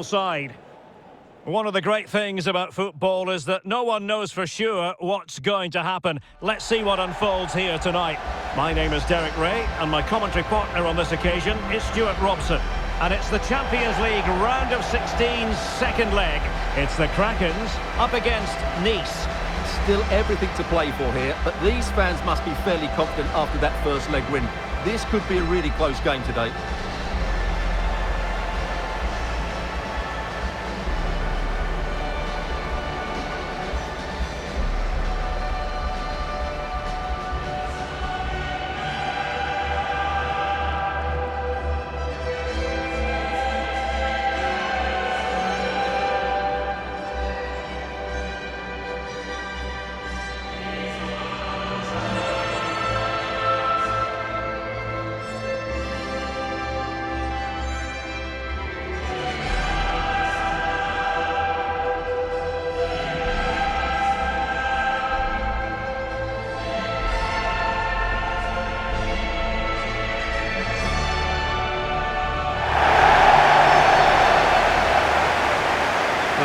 Side. One of the great things about football is that no one knows for sure what's going to happen. Let's see what unfolds here tonight. My name is Derek Ray, and my commentary partner on this occasion is Stuart Robson. And it's the Champions League round of 16's second leg. It's the Krakens up against Nice. Still everything to play for here, but these fans must be fairly confident after that first leg win. This could be a really close game today.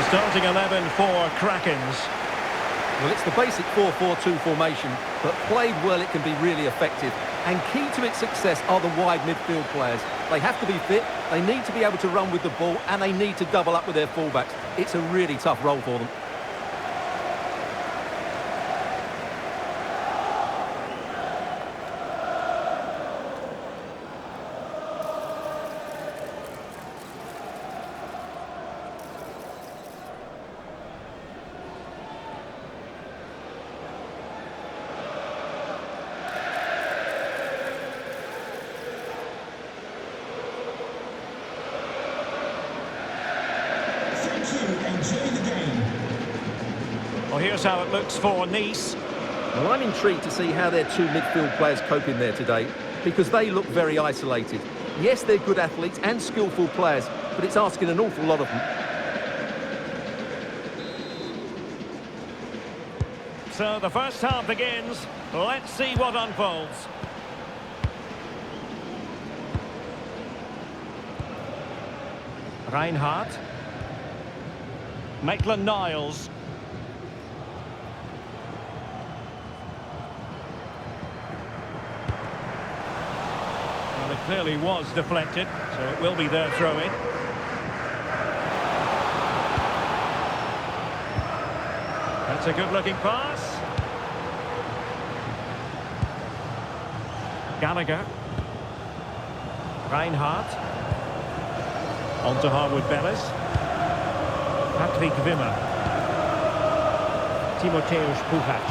Starting 11 for Krakens. Well, it's the basic 4-4-2 formation, but played well it can be really effective. And key to its success are the wide midfield players. They have to be fit, they need to be able to run with the ball, and they need to double up with their fullbacks. It's a really tough role for them. Enjoy the game. Well, here's how it looks for Nice. Well, I'm intrigued to see how their two midfield players cope in there today, because they look very isolated. Yes, they're good athletes and skillful players, but it's asking an awful lot of them. So the first half begins. Let's see what unfolds. Reinhardt. Maitland-Niles. Well, it clearly was deflected, so it will be their throw-in. That's a good-looking pass. Gallagher. Reinhardt. On to Harwood-Bellis. Patrick Wimmer. Timoteusz Puchac.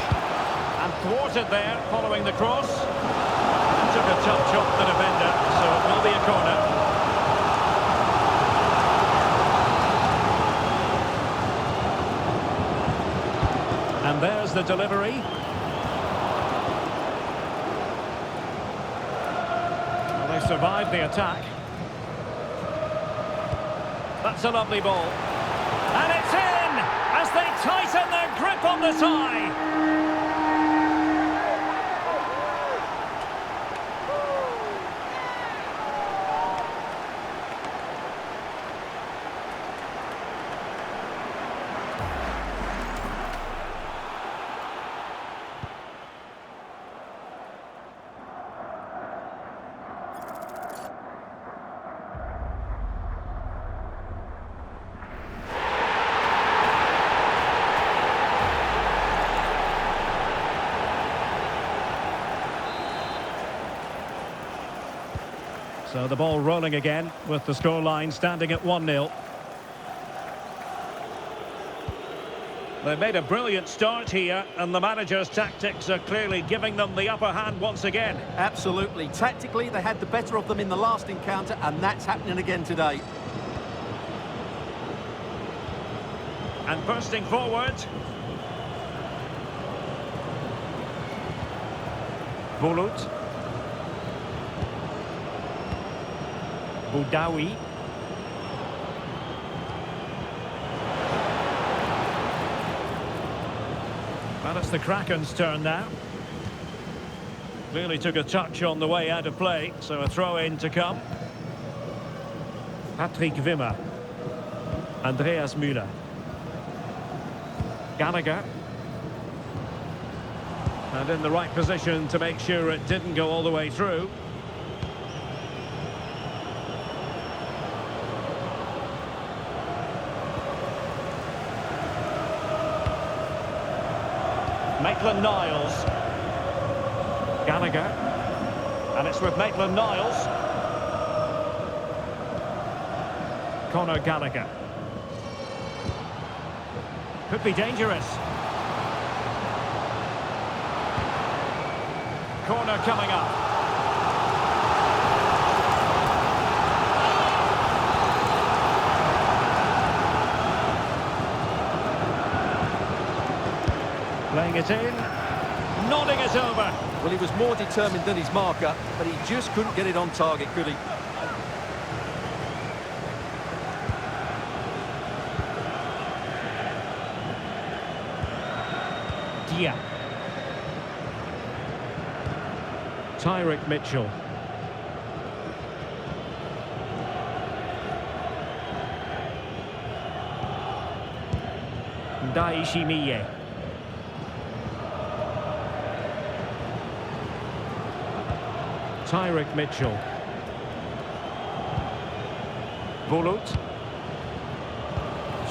And thwarted there following the cross. Took a touch off the defender, so it will be a corner. And there's the delivery. Well, they survived the attack. That's a lovely ball. And it's in as they tighten their grip on the tie. So the ball rolling again with the scoreline standing at 1-0. They've made a brilliant start here, and the manager's tactics are clearly giving them the upper hand once again. Absolutely. Tactically, they had the better of them in the last encounter, and that's happening again today. And bursting forward. Bulut. Boudaoui. Well, it's the Kraken's turn now. Clearly took a touch on the way out of play, so a throw-in to come. Patrick Wimmer. Andreas Müller. Gallagher. And in the right position to make sure it didn't go all the way through. Maitland-Niles. Gallagher. And it's with Maitland-Niles. Conor Gallagher. Could be dangerous. Corner coming up. Playing it in. Nodding it over. Well, he was more determined than his marker, but he just couldn't get it on target, could he? Yeah. Tyrick Mitchell. Daishimiye. Tyrick Mitchell. Bulut.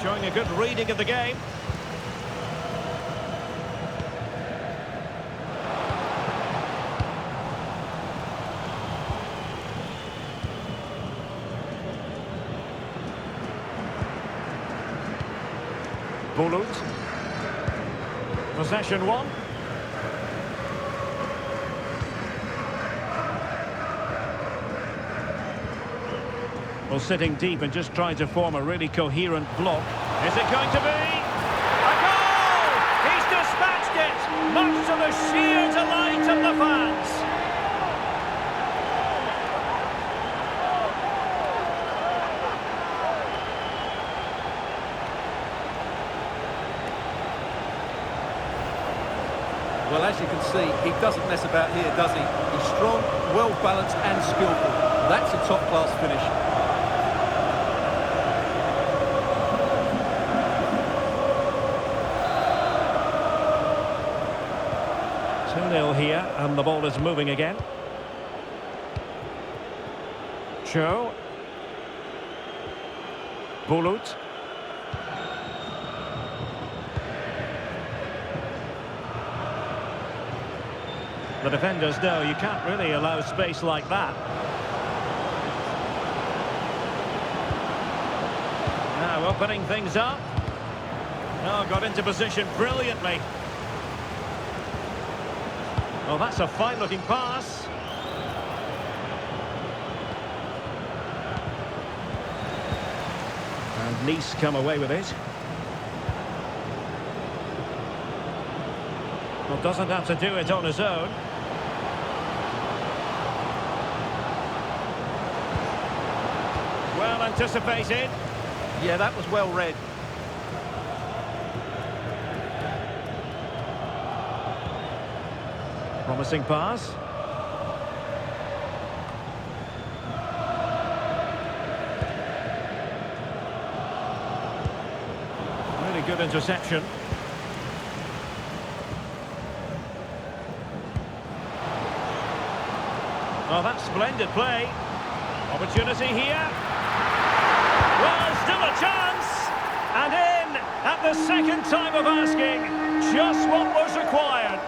Showing a good reading of the game. Bulut. Possession one. Well, sitting deep and just trying to form a really coherent block. Is it going to be? A goal! He's dispatched it, much to the sheer delight of the fans. Well, as you can see, he doesn't mess about here, does he? He's strong, well-balanced and skillful. That's a top-class finish. 2-0 here, and the ball is moving again. Cho. Bulut. The defenders know you can't really allow space like that. Now opening things up. Oh, got into position brilliantly. Oh, that's a fine-looking pass. And Nice come away with it. Well, doesn't have to do it on his own. Well anticipated. Yeah, that was well read. Promising pass. Really good interception. Oh, that's splendid play. Opportunity here. Well, still a chance. And in at the second time of asking. Just what was required.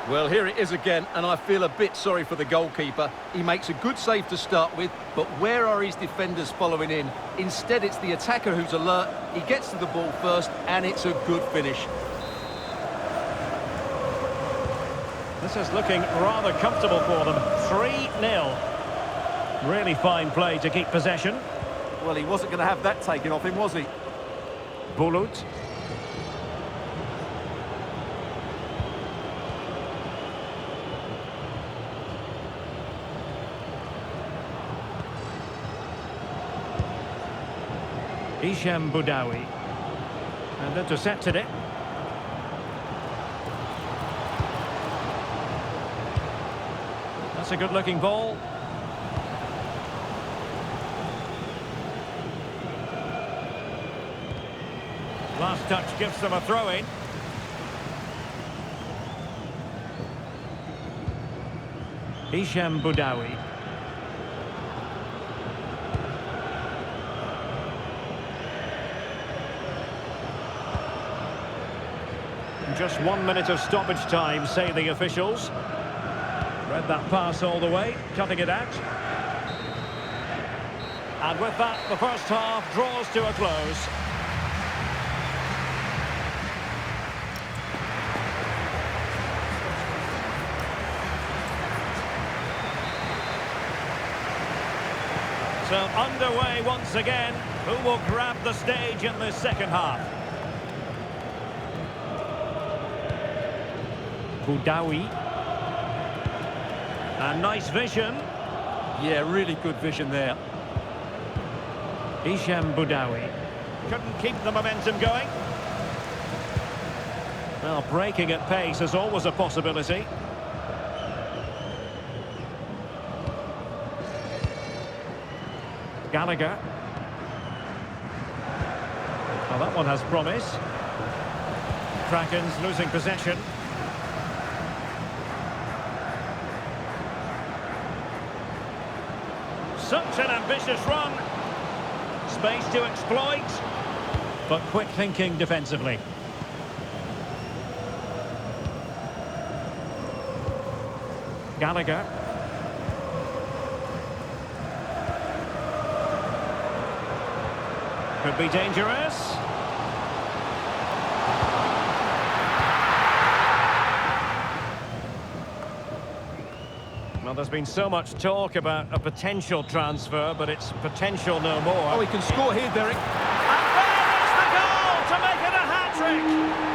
Well, here it is again, and I feel a bit sorry for the goalkeeper. He makes a good save to start with, but where are his defenders following in? Instead, it's the attacker who's alert. He gets to the ball first, and it's a good finish. This is looking rather comfortable for them. 3-0. Really fine play to keep possession. Well, he wasn't going to have that taken off him, was he? Bulut. Hisham Boudaoui. And intercepted it. That's a good-looking ball. Last touch gives them a throw-in. Hisham Boudaoui. Just 1 minute of stoppage time, say the officials. Read that pass all the way, cutting it out. And with that, the first half draws to a close. So underway once again. Who will grab the stage in this second half? Boudaoui. And nice vision. Yeah, really good vision there. Hisham Boudaoui. Couldn't keep the momentum going. Well, breaking at pace is always a possibility. Gallagher. Well, that one has promise. Krakens losing possession. Such an ambitious run. Space to exploit, but quick thinking defensively. Gallagher. Could be dangerous. Well, there's been so much talk about a potential transfer, but it's potential no more. Oh, he can score here, Derek. And there is the goal to make it a hat-trick.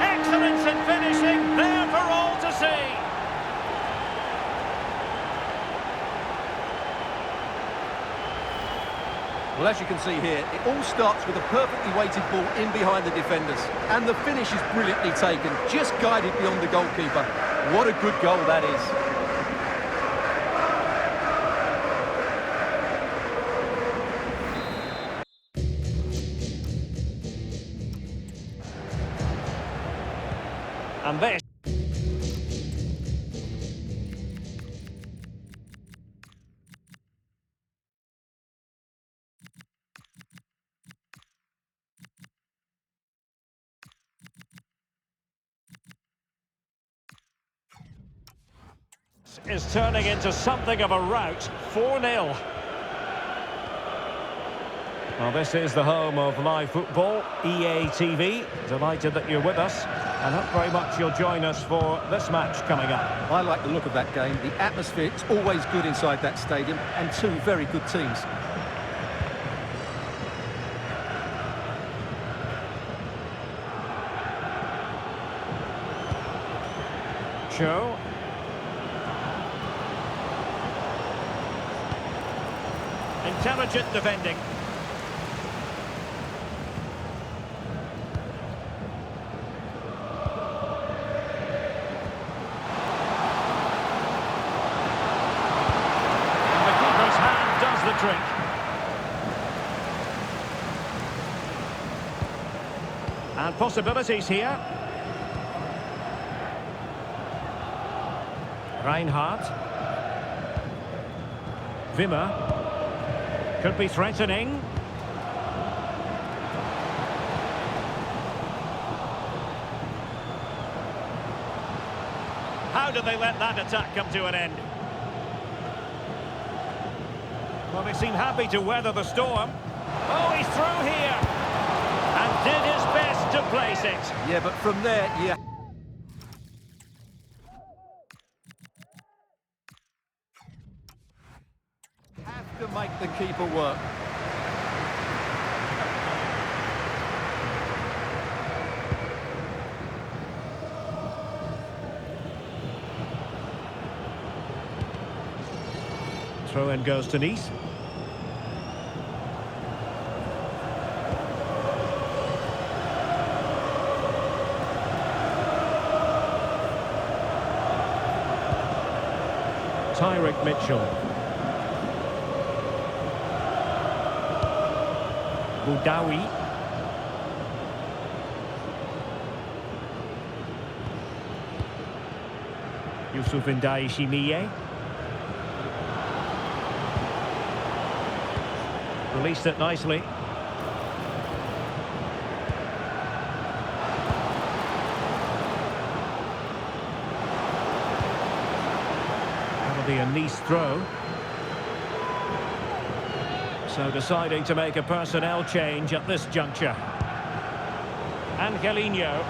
Excellence in finishing, there for all to see. Well, as you can see here, it all starts with a perfectly weighted ball in behind the defenders. And the finish is brilliantly taken, just guided beyond the goalkeeper. What a good goal that is. And this is turning into something of a rout. 4-0. Well, this is the home of live football, EA TV. Delighted that you're with us, and hope very much you'll join us for this match coming up. I like the look of that game. The atmosphere is always good inside that stadium, and two very good teams. Show. Intelligent defending. Trick. And possibilities here. Reinhardt. Wimmer. Could be threatening. How did they let that attack come to an end? Well, they seem happy to weather the storm. Oh, he's through here. And did his best to place it. Yeah, but from there, yeah. Have to make the keeper work. Throw-in goes to Nice. Tyrick Mitchell. Boudaoui. Yusuf Shimiye. Released it nicely. That'll be a Nice throw. So deciding to make a personnel change at this juncture. Angelino.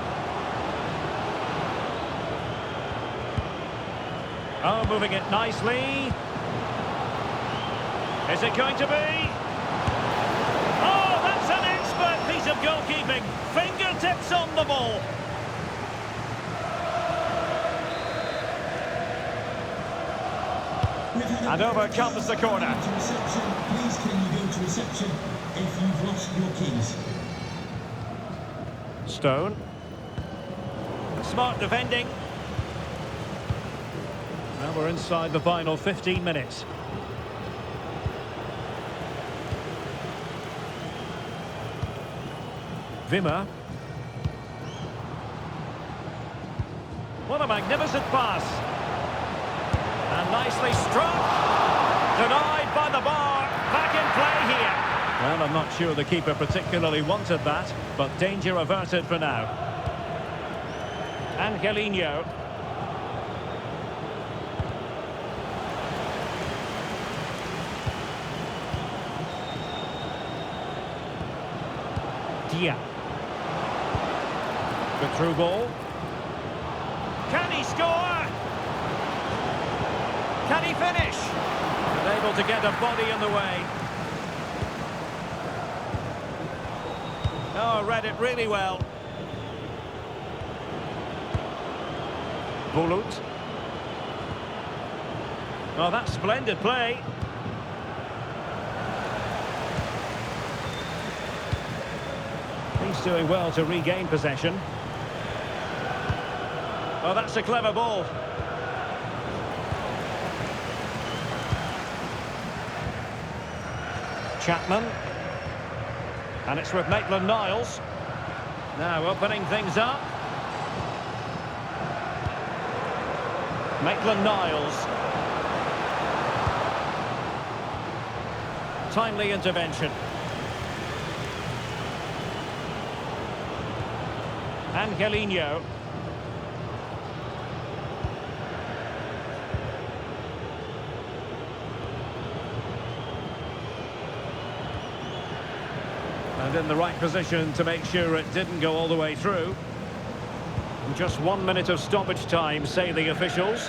Oh, moving it nicely. Is it going to be? Oh, that's an expert piece of goalkeeping. Fingertips on the ball. And over comes the corner. Please can you go to reception if you've lost your keys? Stone. Smart defending. Now we're inside the final 15 minutes. Wimmer. What a magnificent pass. And nicely struck. Denied by the bar. Back in play here. Well, I'm not sure the keeper particularly wanted that, but danger averted for now. Angelino. Dia. Good through ball. Can he score? Can he finish? Unable to get a body in the way. Oh, read it really well. Bulut. Oh, that's splendid play. He's doing well to regain possession. Oh, that's a clever ball. Chapman. And it's with Maitland-Niles. Now opening things up. Maitland-Niles. Timely intervention. Angelino. And in the right position to make sure it didn't go all the way through. Just 1 minute of stoppage time, say the officials.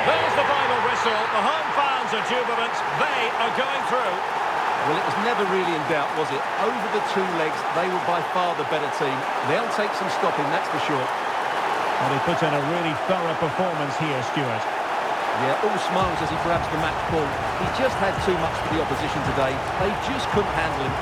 There's the final whistle. The home fans are jubilant. They are going through. Well, it was never really in doubt, was it? Over the two legs, they were by far the better team. They'll take some stopping, that's for sure. Well, he put in a really thorough performance here, Stuart. Yeah, all smiles as he grabs the match ball. He just had too much for the opposition today. They just couldn't handle him.